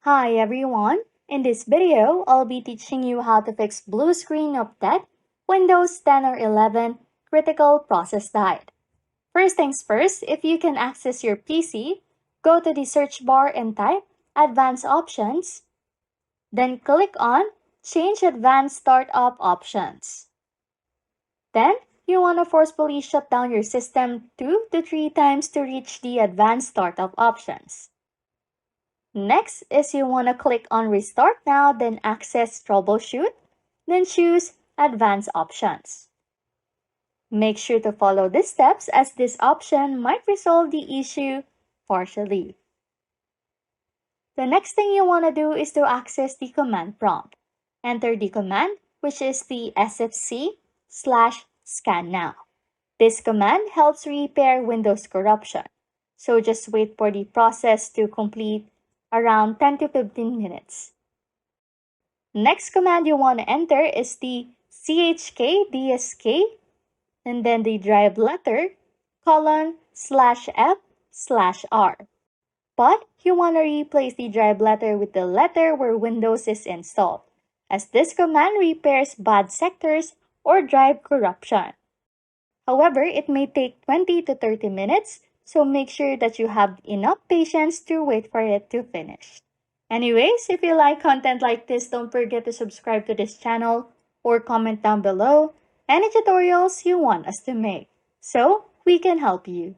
Hi everyone! In this video, I'll be teaching you how to fix blue screen update Windows 10 or 11 critical process died. First things first, if you can access your PC, go to the search bar and type Advanced Options, then click on Change Advanced Startup Options. Then, you want to forcefully shut down your system 2 to 3 times to reach the Advanced Startup Options. Next is you want to click on Restart Now, then access Troubleshoot, then choose Advanced Options. Make sure to follow these steps as this option might resolve the issue partially. The next thing you want to do is to access the command prompt. Enter the command, which is the sfc/scan now. This command helps repair Windows corruption, so just wait for the process to complete around 10 to 15 minutes. Next command you want to enter is the chkdsk and then the drive letter :/f/r. But you want to replace the drive letter with the letter where Windows is installed, as this command repairs bad sectors or drive corruption. However, it may take 20 to 30 minutes, so make sure that you have enough patience to wait for it to finish. Anyways, if you like content like this, don't forget to subscribe to this channel or comment down below any tutorials you want us to make, so we can help you.